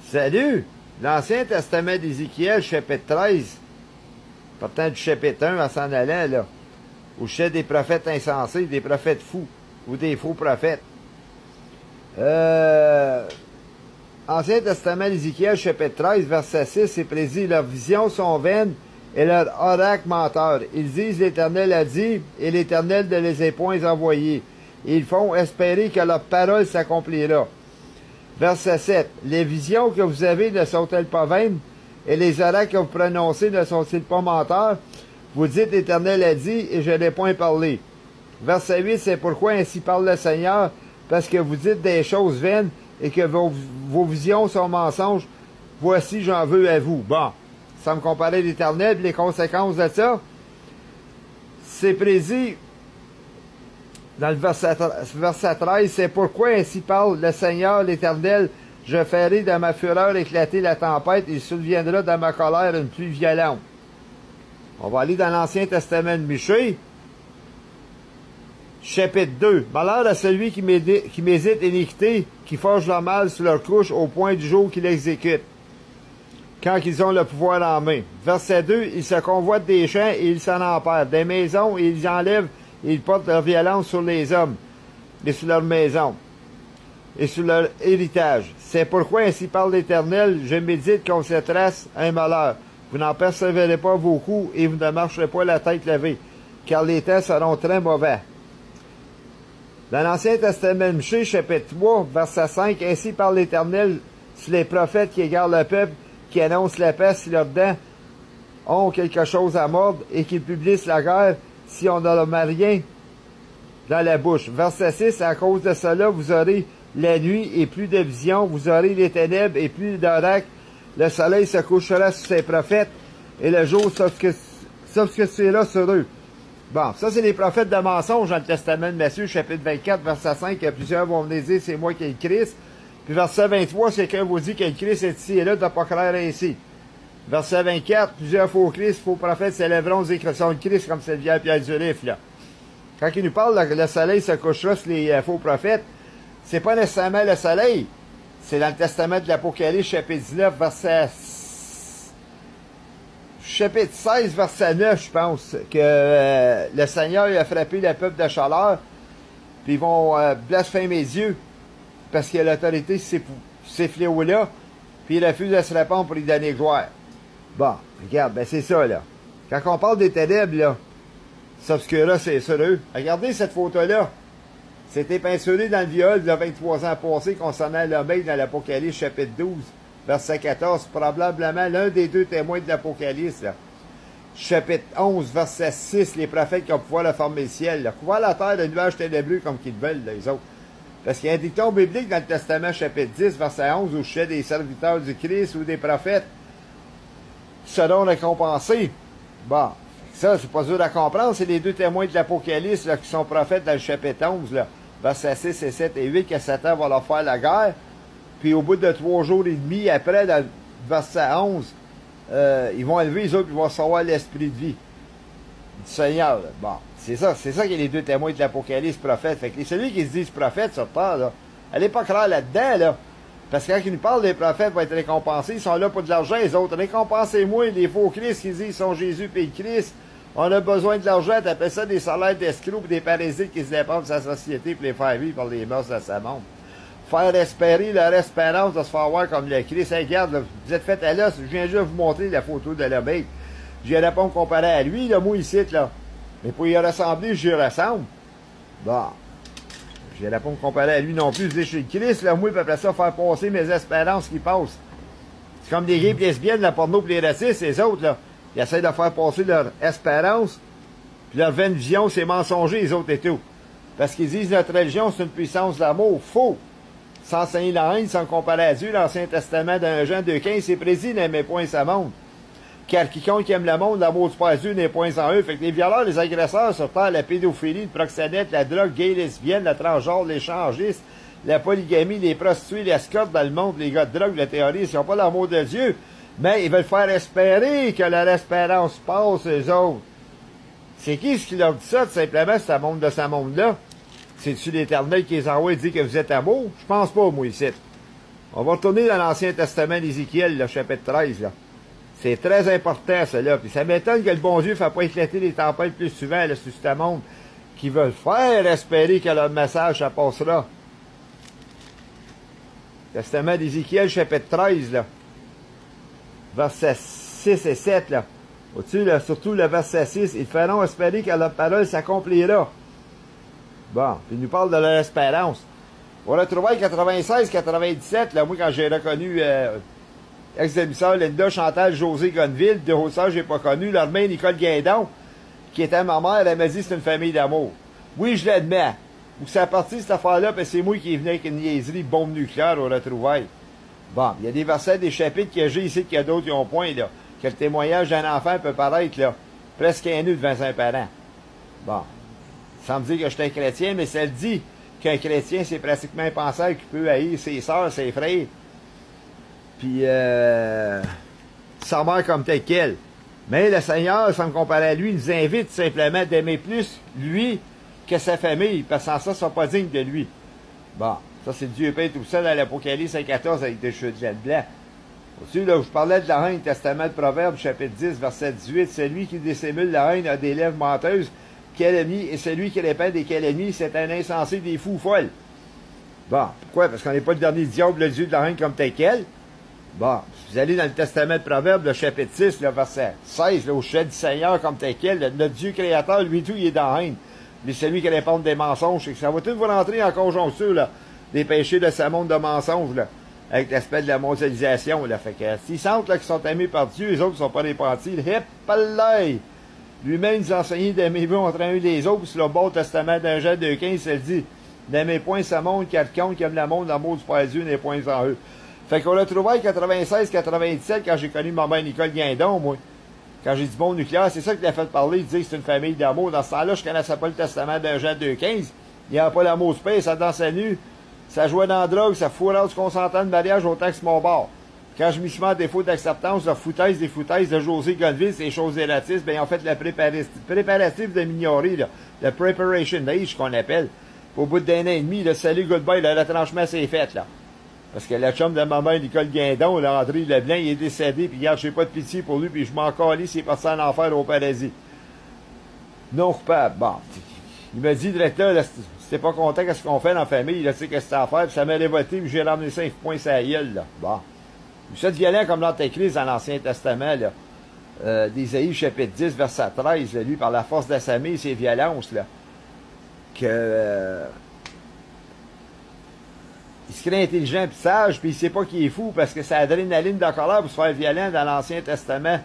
Salut! L'Ancien Testament d'Ézéchiel, chapitre 13, partant du chapitre 1 en s'en allant, là, où je sais des prophètes insensés, des prophètes fous, ou des faux prophètes. Ancien Testament d'Ézéchiel, chapitre 13, verset 6, c'est prédit, leurs visions sont vaines et leurs oracles menteurs. Ils disent, l'Éternel a dit, et l'Éternel ne les a point envoyés. Ils font espérer que leur parole s'accomplira. Verset 7. Les visions que vous avez ne sont-elles pas vaines? Et les oracles que vous prononcez ne sont-ils pas menteurs? Vous dites, l'Éternel a dit, et je n'ai point parlé. Verset 8. C'est pourquoi ainsi parle le Seigneur, parce que vous dites des choses vaines, et que vos visions sont mensonges. Voici, j'en veux à vous. Bon, ça me comparait l'Éternel, les conséquences de ça. C'est prédit dans le verset 13, c'est pourquoi ainsi parle le Seigneur l'Éternel, je ferai de ma fureur éclater la tempête, il surviendra de ma colère une pluie violente. On va aller dans l'Ancien Testament de Michée, chapitre 2. Malheur à celui qui médite iniquité, qui forge le mal sur leur couche au point du jour qu'il exécute, quand ils ont le pouvoir en main. Verset 2, ils se convoitent des champs et ils s'en emparent, des maisons et ils enlèvent. Ils portent leur violence sur les hommes, et sur leur maison, et sur leur héritage. C'est pourquoi ainsi parle l'Éternel, je médite qu'on se trace un malheur. Vous n'en persévérez pas vos coups, et vous ne marcherez pas la tête levée, car les temps seront très mauvais. Dans l'Ancien Testament de Michée, chapitre 3, verset 5, ainsi parle l'Éternel sur les prophètes qui égarent le peuple, qui annoncent la paix si leurs dents ont quelque chose à mordre, et qui publient la guerre, si on n'a rien dans la bouche. Verset 6, à cause de cela, vous aurez la nuit et plus de visions, vous aurez les ténèbres et plus d'oracles. Le soleil se couchera sur ses prophètes et le jour s'obscurcira sur eux. Bon, ça c'est les prophètes de mensonges dans le Testament de Matthieu, chapitre 24, verset 5, que plusieurs vont venir dire, c'est moi qui ai le Christ. Puis verset 23, c'est quelqu'un vous dit que le Christ est ici et là, de ne pas croire ainsi. Verset 24, plusieurs faux Christ, faux prophètes s'élèveront aux écritures de Christ comme cette vieille Pierre du Rif, là. Quand il nous parle que le soleil se couchera sur les faux prophètes, c'est pas nécessairement le soleil. C'est dans le Testament de l'Apocalypse, chapitre 19, verset... chapitre 16, verset 9, je pense, que le Seigneur a frappé le peuple de chaleur, puis ils vont blasphémer Dieu, parce qu'il y a l'autorité sur ces fléaux-là, puis il refuse de se répondre pour lui donner gloire. Bon, regarde, ben c'est ça, là. Quand on parle des ténèbres, là, s'obscura, c'est sur eux. Regardez cette photo-là. C'était peinturé dans le viol de 23 ans passés concernant l'obéi dans l'Apocalypse, chapitre 12, verset 14. Probablement l'un des deux témoins de l'Apocalypse, là. Chapitre 11, verset 6, les prophètes qui ont pouvoir le former le ciel, là. Couvert la terre de nuages ténébreux comme qu'ils veulent, là, les autres. Parce qu'il y a un dicton biblique dans le Testament, chapitre 10, verset 11, où je sais des serviteurs du Christ ou des prophètes seront récompensés. Bon, ça, c'est pas dur à comprendre. C'est les deux témoins de l'Apocalypse là, qui sont prophètes dans le chapitre 11, là, versets 6 et 7 et 8, que Satan va leur faire la guerre. Puis au bout de 3 jours et demi, après, dans le verset 11, ils vont élever les autres, ils vont recevoir l'esprit de vie du Seigneur. Là. Bon, c'est ça qui est les deux témoins de l'Apocalypse, prophètes. Fait que celui qui se disent prophètes sur terre, là, allez pas croire là-dedans, là. Parce que quand ils nous parlent des prophètes vont être récompensés, ils sont là pour de l'argent, les autres. Récompensez-moi, les faux Christ qui disent qu'ils sont Jésus et le Christ. On a besoin de l'argent, t'appelles ça des salaires d'escrocs et des parasites qui se dépendent de sa société pour les faire vivre par les mœurs de sa monde. Faire espérer leur espérance de se faire voir comme le Christ. Hey, regarde, là, vous êtes fait à l'os, je viens juste vous montrer la photo de l'abeille. J'irai pas me comparer à lui, là, moi ici, là. Mais pour y ressembler, j'y ressemble. Bon. Je n'irais pas me comparer à lui non plus. Je dis, je suis le Christ, là, moi, puis après ça, faire passer mes espérances qui passent. C'est comme des gays et lesbiennes, la porno et les racistes, les autres, là. Ils essaient de faire passer leur espérance, puis leur vaine vision, c'est mensonger, les autres et tout. Parce qu'ils disent, notre religion, c'est une puissance de l'amour. Faux. Sans enseigner la haine, sans comparer à Dieu, l'Ancien Testament d'un Jean 2,15, c'est précis, n'aimez point sa monde. Car quiconque aime le monde, l'amour du Père Dieu n'est point en eux. Fait que les violeurs, les agresseurs sur terre, la pédophilie, le proxénète, la drogue, gay, lesbienne, la transgenre, l'échangiste, la polygamie, les prostituées, l'escorte dans le monde, les gars de drogue, la théorie, ils n'ont pas l'amour de Dieu, mais ils veulent faire espérer que leur espérance passe, eux autres. C'est qui ce qui leur dit ça, tout simplement, c'est un monde de ce monde-là? C'est-tu l'Éternel qui les envoie et dit que vous êtes amour? Je pense pas, moi, ici. On va retourner dans l'Ancien Testament d'Ézéchiel, le chapitre 13, là. C'est très important, cela. Puis ça m'étonne que le bon Dieu ne fasse pas éclater les tempêtes plus souvent, là, sur ce monde, qui veulent faire espérer que leur message, ça passera. Testament d'Ézéchiel, chapitre 13, là. Versets 6 et 7, là. Au-dessus, là, surtout le verset 6, ils feront espérer que leur parole s'accomplira. Bon, puis il nous parle de leur espérance. On retrouve 96-97, là, moi, quand j'ai reconnu ex-demi-sœur Linda Chantal José Gonneville, de Haute-Sœur, j'ai pas connu, leur mère Nicole Guindon, qui était ma mère, elle m'a dit c'est une famille d'amour. Oui, je l'admets. Où ça a parti cette affaire-là, parce que c'est moi qui venais avec une niaiserie bombe nucléaire au retrouvailles. Bon, il y a des versets, des chapitres que j'ai ici, qu'il y a d'autres qui ont point, là. Que le témoignage d'un enfant peut paraître, là, presque un nu devant ses parents. Bon. Ça me dit que je suis un chrétien, mais ça le dit qu'un chrétien, c'est pratiquement un penseur qui peut haïr ses sœurs, ses frères. Puis, sa mère comme telle qu'elle. Mais le Seigneur, sans me comparer à lui, nous invite simplement d'aimer plus lui que sa famille, parce que sans ça, ils ne sont pas dignes de lui. Bon, ça c'est Dieu Père tout ça dans l'Apocalypse 5.14 avec des cheveux de laine blanc. Au-dessus, là, où je parlais de la haine, Testament de Proverbes, chapitre 10, verset 18, celui qui dissimule la haine a des lèvres menteuses, calomnie, et celui qui répand des calomnies, c'est un insensé des fous folles. Bon, pourquoi? Parce qu'on n'est pas le dernier diable, le Dieu de la haine comme tel quel. Bon, si vous allez dans le Testament de Proverbes, le chapitre 6, le verset 16, là, au chef du Seigneur comme tel quel, notre Dieu créateur, lui tout, il est dans la haine. Mais celui qui répond des mensonges, c'est que ça va tout vous rentrer en conjoncture, là, des péchés de ce monde de mensonges, là, avec l'aspect de la mondialisation, là. Fait que, s'ils sentent, là, qu'ils sont aimés par Dieu, les autres ne sont pas repentis, hip l'œil. Lui-même nous enseignait d'aimer-vous entre un et les autres, puis sur le Bon Testament d'un Jean 2,15, ça le dit, n'aimez point ce monde, quelqu'un qui aime le monde, l'amour du Père Dieu n'est point en eux. Fait qu'on l'a trouvé en 96-97, quand j'ai connu ma mère Nicole Guindon, moi. Quand j'ai dit bon nucléaire, c'est ça qui l'a fait parler, il dit que c'est une famille d'amour. Dans ce temps-là, je connaissais pas le testament d'un Jean 2,15. Il n'y avait pas l'amour space, ça dansait nu, ça jouait dans la drogue, ça fourrait du consentant de mariage autant que c'est mon bord. Quand je m'y suis mis en défaut d'acceptance, la foutaise des foutaises de José Gonneville, ces choses élatistes, ben, ils ont fait le préparatif de m'ignorer, là. Le preparation age, qu'on appelle. Au bout d'un an et demi, le salut, goodbye, le retranchement s'est fait, là. Parce que le chum de ma mère, Nicole Guindon, là, André Leblanc, il est décédé, puis regarde, j'ai pas de pitié pour lui, puis je m'en calisse, il est parti en enfer au paradis. Non coupable. Bon. Il m'a dit, directeur, là, si t'es pas content, qu'est-ce qu'on fait dans la famille, là, tu sais, qu'est-ce que c'est à faire, puis ça m'a révolté, puis j'ai ramené 5 points sur la gueule, là. Bon. Vous êtes violent comme l'Antéchrist dans l'Ancien Testament, là. D'Ésaïe, chapitre 10, verset 13, là, lui, par la force de sa main, ses violences, là. Que, il se crée intelligent et sage, puis il sait pas qu'il est fou, parce que c'est l'adrénaline de la colère pour se faire violent dans l'Ancien Testament.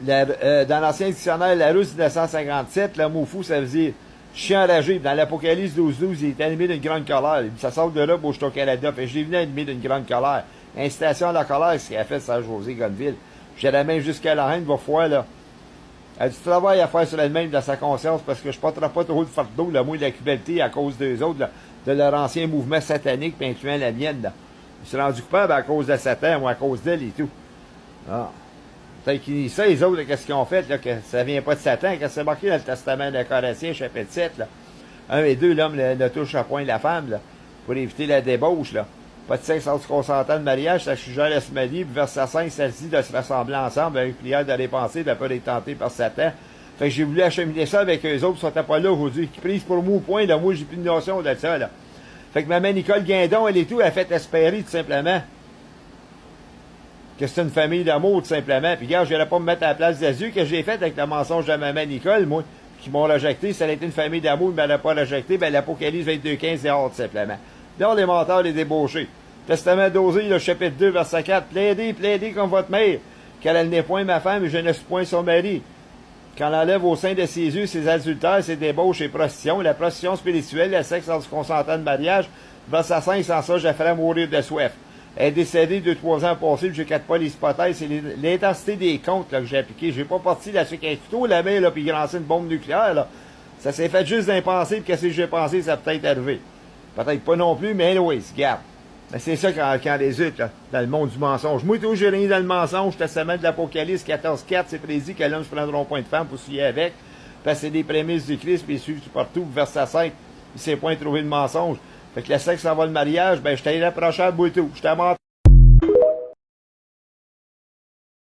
Dans l'Ancien dictionnaire Larousse 1957, le mot fou, ça veut dire chien enragé. Dans l'Apocalypse 12.12, il est animé d'une grande colère. Ça sort de là, où je suis au Canada. Fait que je l'ai venu animé d'une grande colère. Incitation à la colère, c'est ce qu'il a fait Saint José Gonneville. J'irais même jusqu'à la haine, va fois, là. Elle a du travail à faire sur elle-même dans sa conscience, parce que je porterai pas trop de fardeau, là, moi, de la culpabilité à cause d'eux autres, là, de leur ancien mouvement satanique, puis incluant la mienne, là. Je suis rendu coupable à cause de Satan, ou à cause d'elle et tout. Ah. Peut-être qu'ils ça, les autres, qu'est-ce qu'ils ont fait, là, que ça vient pas de Satan, que c'est marqué dans le Testament de Corinthiens, chapitre 7, là. 1 et 2, l'homme ne touche à point de la femme, là, pour éviter la débauche, là. Pas de sexe sans du consentant de mariage, ça suggère la semalie, puis verset 5, ça dit de se rassembler ensemble avec prière de dépenser, de pas être tenté par Satan. Fait que j'ai voulu acheminer ça avec eux autres, qui sont pas là aujourd'hui, qui prise pour moi au point, là, moi j'ai plus de notion de ça, là. Fait que ma mère Nicole Guindon, elle et tout, elle a fait espérer, tout simplement, que c'est une famille d'amour, tout simplement. Puis regarde, je n'irais pas me mettre à la place de Jésus, que j'ai fait avec le mensonge de ma mère Nicole, moi, qui m'ont rejeté. Ça a été une famille d'amour, mais elle n'a pas rejeté, ben l'Apocalypse 22.15 est hors, tout simplement. Là, les menteurs, les débauchés. Testament d'Osée, le chapitre 2, verset 4. Plaidez comme votre mère, car elle n'est point ma femme et je ne suis point son mari. Quand elle enlève au sein de ses yeux ses adultères, ses débauches et prostitutions, la prostitution spirituelle, le sexe sans du consentant de mariage, verset 5, sans ça, je la ferai mourir de soif. Elle est décédée 2-3 ans passés, puis je ne capte pas les hypothèses, c'est l'intensité des comptes, là, que j'ai appliqué. J'ai pas parti là-dessus avec un couteau, la main, là, puis lancer une bombe nucléaire, là. Ça s'est fait juste d'impenser, puis qu'est-ce que j'ai pensé, ça peut être arrivé. Peut-être pas non plus, mais anyways, garde. Mais c'est ça quand les autres, là, dans le monde du mensonge. Moi, tout, j'ai rien dans le mensonge. Testament de l'Apocalypse 14.4, c'est prédit que l'homme se prendra point de femme pour s'y avec. Parce que c'est des prémices du Christ, puis suivre partout, verset 5, il ne s'est point trouvé de mensonge. Fait que le sexe avant le mariage, ben, j'étais irréprochable, moi et tout. J'étais mort